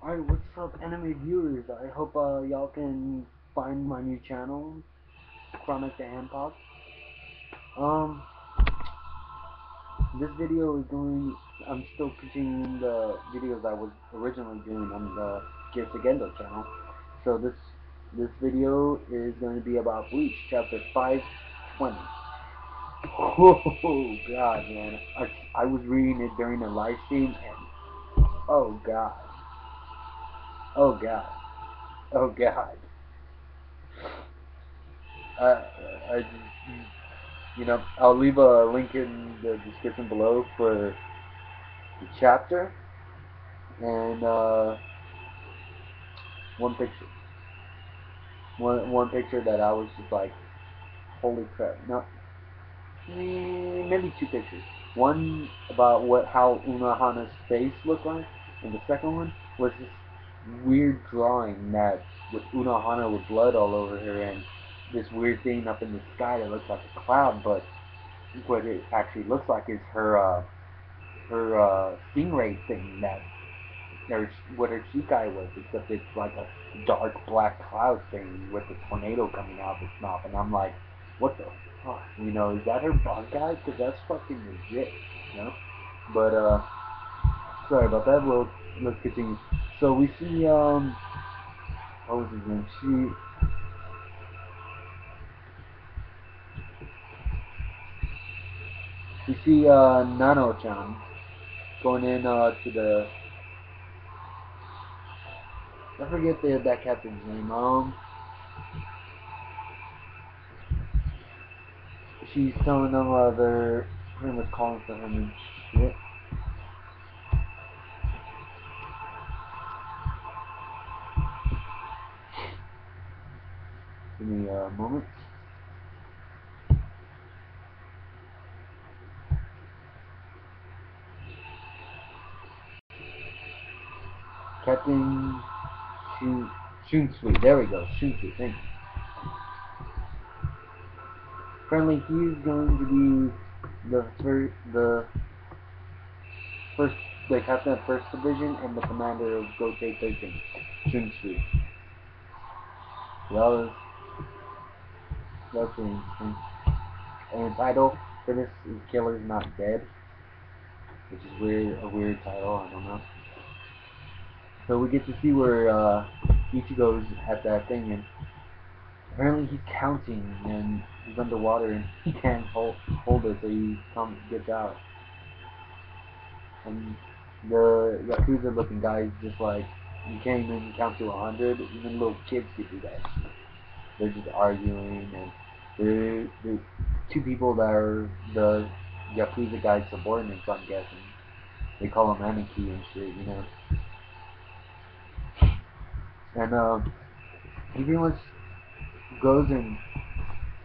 Alright, what's up, anime viewers? I hope y'all can find my new channel, Chronic the Handpop. Um, this video is going. I'm still continuing the videos I was originally doing on the Gear Segendo channel. So this video is going to be about Bleach, chapter 520. Oh God, man! I was reading it during a live stream, and oh God, oh God, oh God. Uh, I just, I'll leave a link in the description below for the chapter and one picture. One picture that I was just like, holy crap! No, maybe two pictures. One about how Unohana's face looked like, and the second one was this weird drawing that with Unohana with blood all over her and this weird thing up in the sky that looks like a cloud, but what it actually looks like is her stingray thing that what her Shikai was, except it's like a dark black cloud thing with a tornado coming out of its mouth, and I'm like, what the fuck? Is that her bug guy? Because that's fucking legit, you know? But sorry about that. Well, let's continue. So we see what was his name? We see Nano-chan going in to the, I forget that captain's name. She's telling them they're pretty much calling for him and shit. Give me a moment. Captain Shunsui. There we go. Shunsui. Thank you. Apparently, he's going to be the captain of First Division and the commander of Gotei 13. Shunsui. Well, that's interesting. And the title for this is "Killer's Not Dead," which is weird. A weird title. I don't know. So we get to see where Ichigo's at that thing, and apparently he's counting, and he's underwater, and he can't hold it, so he gets out. And the Yakuza-looking guy's just like, you can't even count to 100. Even little kids could do that. They're just arguing, and they're two people that are the Yakuza guy's subordinates, I'm guessing. They call him Aniki and shit. And he pretty much goes and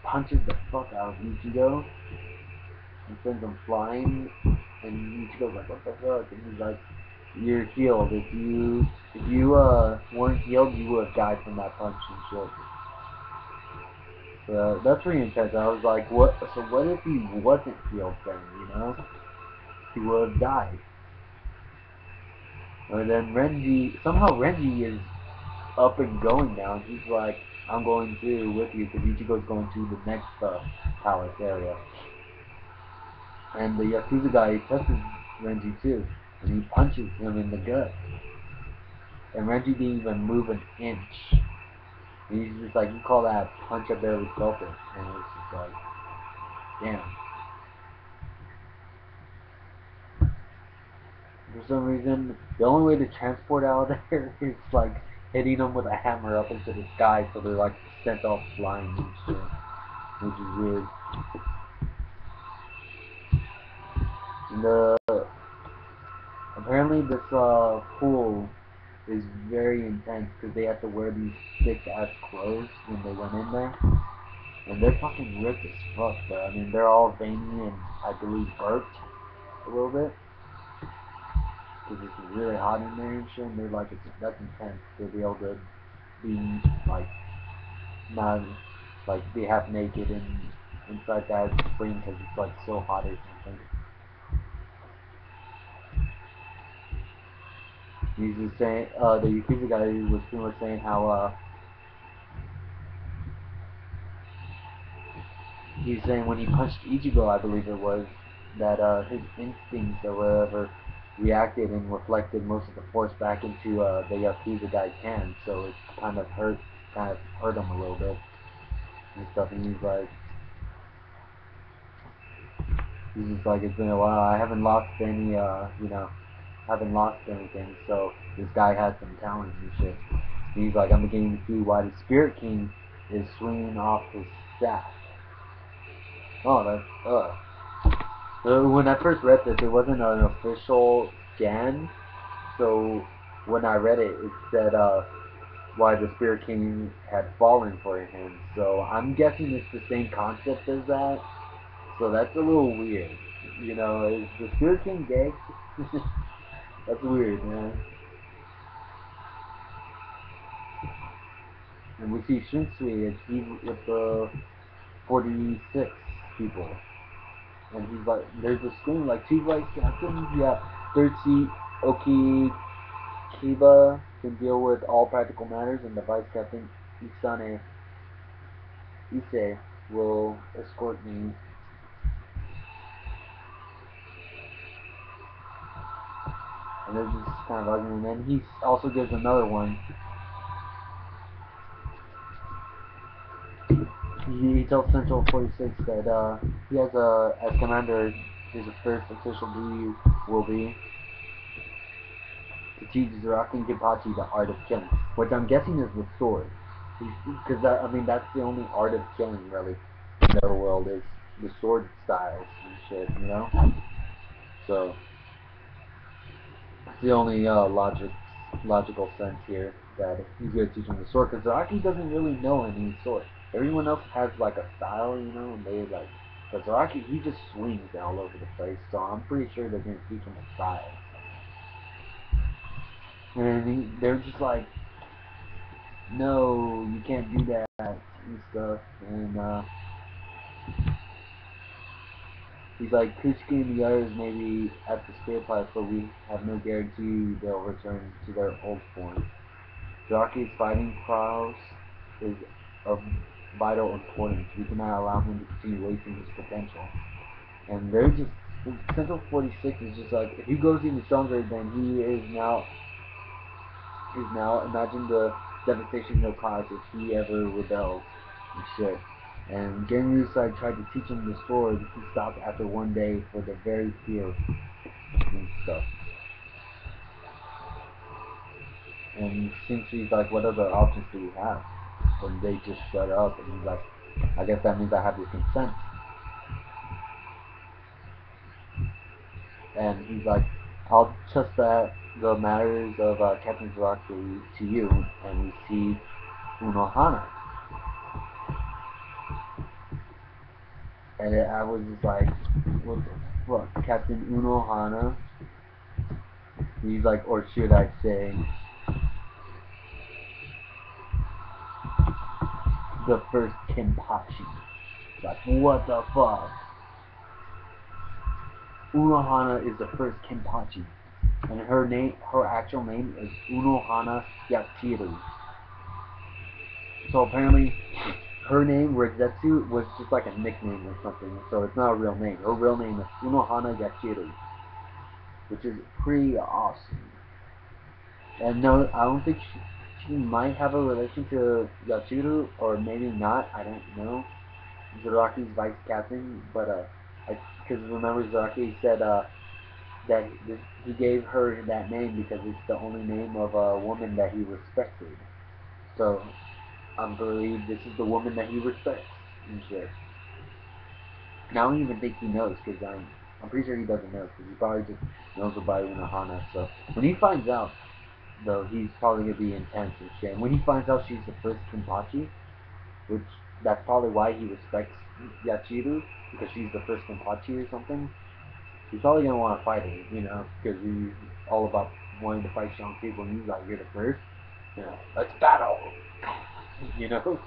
punches the fuck out of Ichigo and sends him flying. And Ichigo's like, what the fuck? And he's like, you're healed. If you weren't healed, you would have died from that punch and shit. So that's pretty intense. I was like, what? So what if he wasn't healed then? He would have died. And then Renji is up and going now. And he's like, I'm going to with you because Ichigo's going to the next palace area. And the Yakuza guy touches Renji too, and he punches him in the gut. And Renji didn't even move an inch. And he's just like, you call that punch, I barely felt it. And it's just like, damn. For some reason, the only way to transport out of there is like hitting them with a hammer up into the sky, so they're like sent off flying and shit, which is weird. And apparently this pool is very intense because they have to wear these thick ass clothes when they went in there. And they're fucking ripped as fuck, but I mean, they're all veiny and I believe burped a little bit. Because it's really hot in there and shit, and they're like, that's intense to be able to be like, not like be half naked and inside that spring because it's like so hot or something. He's just saying, the Yakuza guy was pretty much saying how, he's saying when he punched Ichigo, I believe it was, that, his instincts or whatever reacted and reflected most of the force back into, the Yakuza guy's hands, so it kind of hurt him a little bit and stuff, and he's just like, it's been a while, I haven't lost any, haven't lost anything, so this guy has some talent and shit. And he's like, I'm beginning to see why the Spirit King is swinging off his staff. Oh, that's, So when I first read this, it wasn't an official scan, so when I read it, it said, why the Spirit King had fallen for him. So I'm guessing it's the same concept as that. So that's a little weird. You know, is the Spirit King gay? That's weird, man. And we see Shinsui, he's with the 46 people. And he's like, there's a screen like two vice captains. Yeah, third seat, Oki Kiba can deal with all practical matters, and the vice captain, Isane Ise, will escort me. And they're just kind of arguing. And he also gives another one. He tells Central 46 that he has as commander, his first official duty will be to teach Zaraki and Kenpachi the art of killing, which I'm guessing is the sword. Because I mean, that's the only art of killing really in the world is the sword styles and shit, you know. So it's the only logical sense here that he's going to teach him the sword. Because Zaraki doesn't really know any sword. Everyone else has like a style, you know, and they like. But Zaraki, he just swings all over the place. So I'm pretty sure they're going to teach him a style. And they're just like, no, you can't do that and stuff. And he's like, Kuchiki and the others may be at the spirit palace, but we have no guarantee they'll return to their old form. Jocky's fighting prowess is of vital importance. We cannot allow him to continue wasting his potential. And they're just, Central 46 is just like, if he goes even stronger than he is now, imagine the devastation he'll cause if he ever rebels and shit. And Genryusai tried to teach him the sword. He stopped after one day for the very fear and stuff. And Shinsui's like, what other options do we have? And they just shut up. And he's like, I guess that means I have your consent. And he's like, I'll trust that the matters of Captain Zaraki to you. And we see Unohana. And I was just like, what the fuck? Captain Unohana? He's like, or should I say, the first Kenpachi. Like, what the fuck? Unohana is the first Kenpachi. And her actual name is Unohana Yachiru. So apparently, her name, Rizetsu, was just like a nickname or something. So it's not a real name. Her real name is Unohana Yachiru. Which is pretty awesome. And no, I don't think she might have a relation to Yachiru, or maybe not, I don't know. Zaraki's vice captain, but because remember Zaraki said that he gave her that name because it's the only name of a woman that he respected. So I believe this is the woman that he respects and shit. And I don't even think he knows because I'm pretty sure he doesn't know because he probably just knows about Unohana. So when he finds out, though, he's probably gonna be intense and shit. And when he finds out she's the first Kenpachi, which that's probably why he respects Yachiru because she's the first Kenpachi or something. He's probably gonna want to fight her, you know, because he's all about wanting to fight strong people, and he's like, "You're the first, you know, let's battle," you know.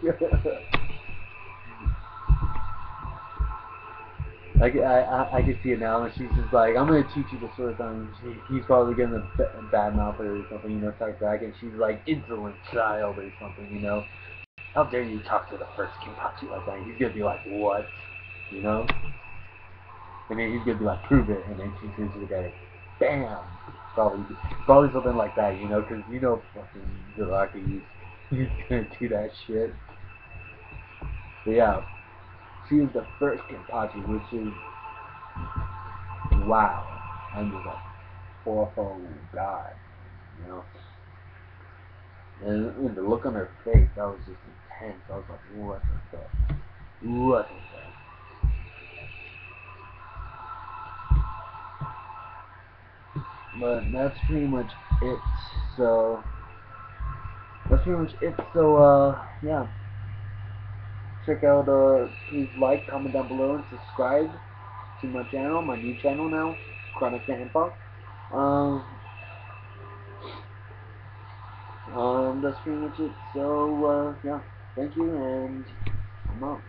I can see it now, and she's just like, I'm gonna teach you the sword thing. He's probably gonna bad mouth her or something, talk back, and she's like, insolent child or something, How dare you talk to the first Kenpachi like that? And he's gonna be like, what? You know? And then he's gonna be like, prove it, and then she turns to the guy, bam! Probably something like that, because fucking Zaraki, he's gonna do that shit. But yeah, she is the first Kenpachi, which is wow. I'm just like, oh god, you know. And the look on her face, that was just intense. I was like, what the fuck? What the fuck? But that's pretty much it. So that's pretty much it. So yeah. Check out please like, comment down below and subscribe to my channel, my new channel now, Chronic Handball. Um that's pretty much it. So yeah, thank you and I'm out.